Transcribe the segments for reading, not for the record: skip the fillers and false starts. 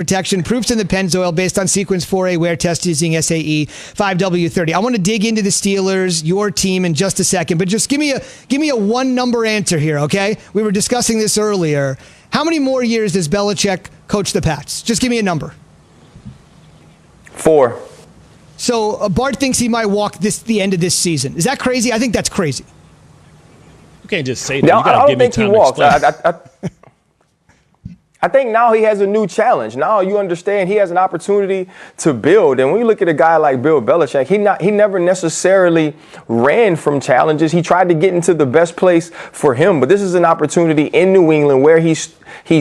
protection, proofs in the Pennzoil based on sequence 4A wear test using SAE 5W30. I want to dig into the Steelers, your team, in just a second, but just give me a one number answer here, okay? We were discussing this earlier. How many more years does Belichick coach the Pats? Just give me a number. 4. So Bart thinks he might walk the end of this season. Is that crazy? I think that's crazy. You can't just say that. No, you gotta I don't give me think he time to walks. explain. I think now he has a new challenge. Now you understand he has an opportunity to build. And when you look at a guy like Bill Belichick, he never necessarily ran from challenges. He tried to get into the best place for him. But this is an opportunity in New England where he's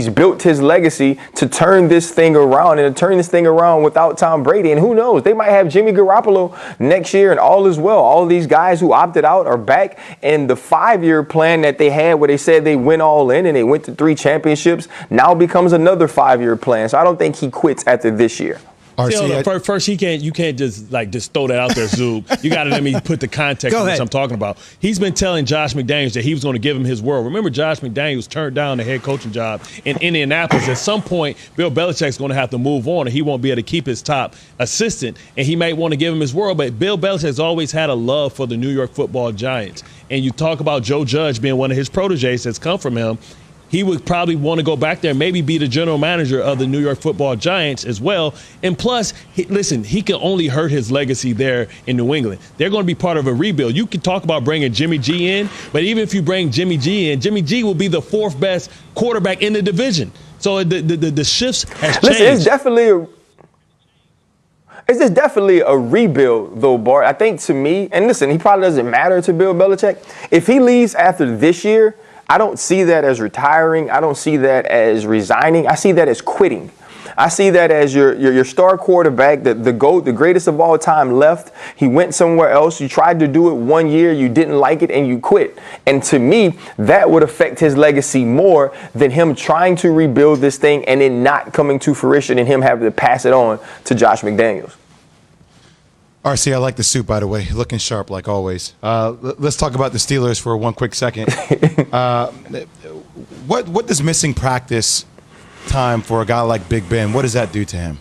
built his legacy to turn this thing around and to turn this thing around without Tom Brady. And who knows? They might have Jimmy Garoppolo next year and all is well. All of these guys who opted out are back. And the 5-year plan that they had where they said they went all in and they went to 3 championships now becomes another 5-year plan. So I don't think he quits after this year. First, you can't just throw that out there, Zoob. You got to let me put the context of what I'm talking about. He's been telling Josh McDaniels that he was going to give him his world. Remember, Josh McDaniels turned down the head coaching job in Indianapolis. At some point, Bill Belichick's going to have to move on, and he won't be able to keep his top assistant, and he might want to give him his world. But Bill Belichick's always had a love for the New York Football Giants. And you talk about Joe Judge being one of his proteges that's come from him. He would probably want to go back there and maybe be the general manager of the New York Football Giants as well. And plus, he can only hurt his legacy there in New England. They're going to be part of a rebuild. You can talk about bringing Jimmy G in, but even if you bring Jimmy G in, Jimmy G will be the 4th best quarterback in the division. So the shifts has changed. Listen, it's definitely a rebuild, though, Bart. I think to me, and listen, he probably doesn't matter to Bill Belichick. If he leaves after this year, I don't see that as retiring. I don't see that as resigning. I see that as quitting. I see that as your star quarterback, the GOAT, the greatest of all time, left. He went somewhere else. You tried to do it 1 year. You didn't like it and you quit. And to me, that would affect his legacy more than him trying to rebuild this thing and it not coming to fruition and him having to pass it on to Josh McDaniels. RC, I like the suit, by the way. Looking sharp, like always. Let's talk about the Steelers for one quick second. What does missing practice time for a guy like Big Ben, what does that do to him?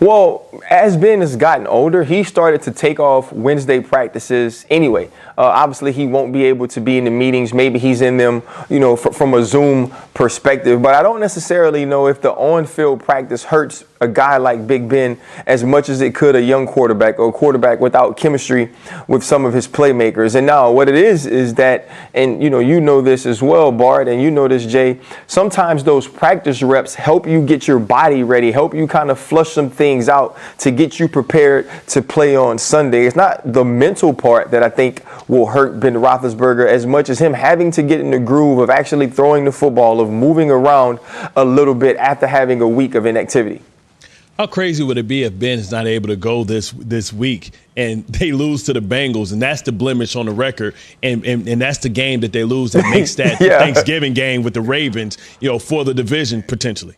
Well, as Ben has gotten older, he started to take off Wednesday practices anyway. Obviously, he won't be able to be in the meetings. Maybe he's in them, from a Zoom perspective. But I don't necessarily know if the on-field practice hurts a guy like Big Ben as much as it could a young quarterback or a quarterback without chemistry with some of his playmakers. And now what it is that, and you know this as well, Bart, and you know this, Jay, sometimes those practice reps help you get your body ready, help you kind of flush some things out to get you prepared to play on Sunday. It's not the mental part that I think will hurt Ben Roethlisberger as much as him having to get in the groove of actually throwing the football, of moving around a little bit after having a week of inactivity. How crazy would it be if Ben is not able to go this week and they lose to the Bengals, and that's the blemish on the record, and that's the game that they lose that makes that Thanksgiving game with the Ravens, for the division potentially?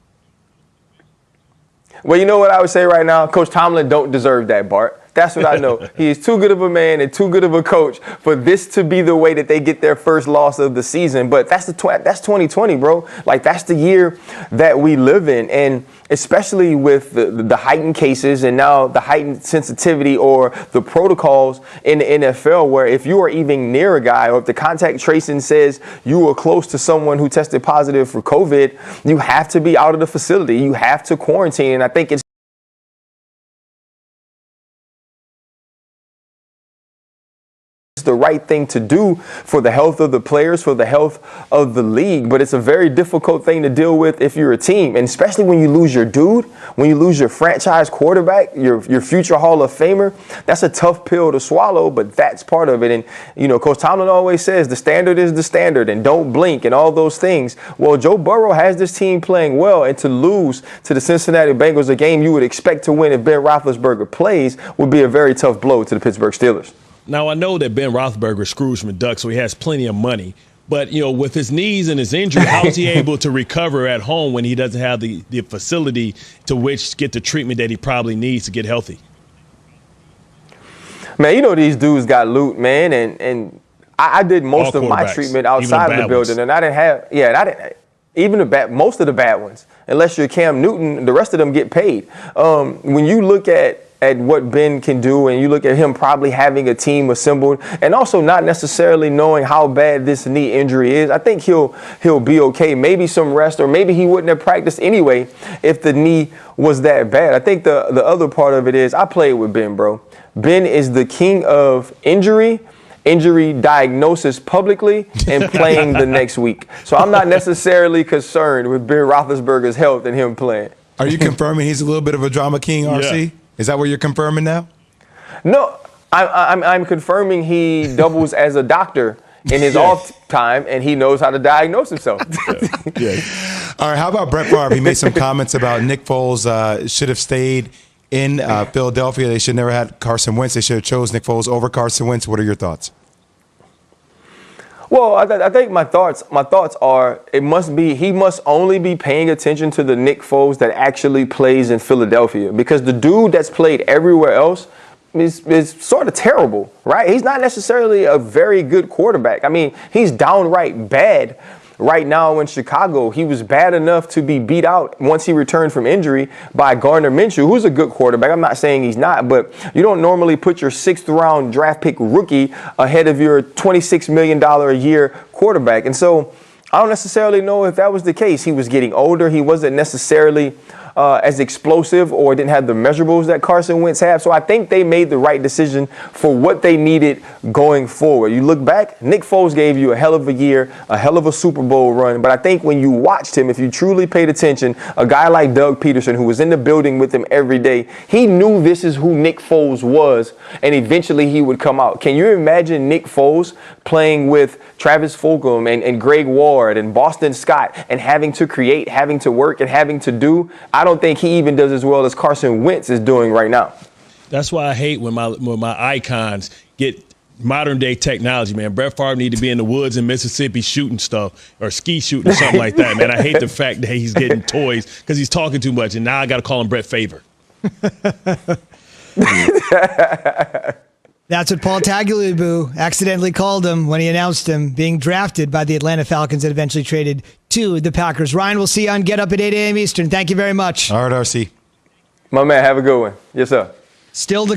Well, you know what I would say right now? Coach Tomlin don't deserve that, Bart. That's what I know. He is too good of a man and too good of a coach for this to be the way that they get their first loss of the season. But that's 2020, bro. Like, that's the year that we live in. And especially with the heightened cases and now the heightened sensitivity or the protocols in the NFL, where if you are even near a guy or if the contact tracing says you were close to someone who tested positive for COVID, you have to be out of the facility. You have to quarantine. And I think it's the right thing to do for the health of the players, for the health of the league. But it's a very difficult thing to deal with if you're a team, and especially when you lose your dude, when you lose your franchise quarterback, your future Hall of Famer. That's a tough pill to swallow, but that's part of it. And Coach Tomlin always says the standard is the standard and don't blink and all those things. Well, Joe Burrow has this team playing well, and to lose to the Cincinnati Bengals, a game you would expect to win if Ben Roethlisberger plays, would be a very tough blow to the Pittsburgh Steelers. Now, I know that Ben Roethlisberger is Scrooge McDuck, so he has plenty of money. But, with his knees and his injury, how is he able to recover at home when he doesn't have the facility to which get the treatment that he probably needs to get healthy? Man, these dudes got loot, man. And I did most of my treatment outside of the building. And I didn't have Even most of the bad ones. Unless you're Cam Newton, the rest of them get paid. When you look at what Ben can do, and you look at him probably having a team assembled, and also not necessarily knowing how bad this knee injury is, I think he'll be okay. Maybe some rest, or maybe he wouldn't have practiced anyway if the knee was that bad. I think the other part of it is, I played with Ben, bro. Ben is the king of injury diagnosis publicly, and playing the next week. So I'm not necessarily concerned with Ben Roethlisberger's health and him playing. Are you confirming he's a little bit of a drama king, RC? Yeah. Is that what you're confirming now? No, I'm confirming he doubles as a doctor in his off time, and he knows how to diagnose himself. Yeah. All right, how about Brett Favre? He made some comments about Nick Foles should have stayed in Philadelphia. They should never had Carson Wentz. They should have chose Nick Foles over Carson Wentz. What are your thoughts? Well, I think my thoughts are, he must only be paying attention to the Nick Foles that actually plays in Philadelphia, because the dude that's played everywhere else is sort of terrible, right? He's not necessarily a very good quarterback. I mean, he's downright bad right now in Chicago. He was bad enough to be beat out once he returned from injury by Gardner Minshew, who's a good quarterback. I'm not saying he's not, but you don't normally put your 6th round draft pick rookie ahead of your $26 million a year quarterback. And so I don't necessarily know if that was the case. He was getting older. He wasn't necessarily as explosive, or didn't have the measurables that Carson Wentz had. So I think they made the right decision for what they needed going forward. You look back, Nick Foles gave you a hell of a year, a hell of a Super Bowl run. But I think when you watched him, if you truly paid attention, a guy like Doug Peterson, who was in the building with him every day, he knew this is who Nick Foles was, and eventually he would come out. Can you imagine Nick Foles playing with Travis Fulgham and Greg Ward and Boston Scott, and having to create, having to work, and having to do? I don't think he even does as well as Carson Wentz is doing right now. That's why I hate when my icons get modern day technology, man. Brett Favre need to be in the woods in Mississippi shooting stuff, or ski shooting, something like that, man. I hate the fact that he's getting toys because he's talking too much, and now I got to call him Brett Favre. That's what Paul Tagliabue accidentally called him when he announced him being drafted by the Atlanta Falcons and eventually traded to the Packers. Ryan, we'll see you on Get Up at 8 a.m. Eastern. Thank you very much. All right, RC. My man, have a good one. Yes, sir. Still the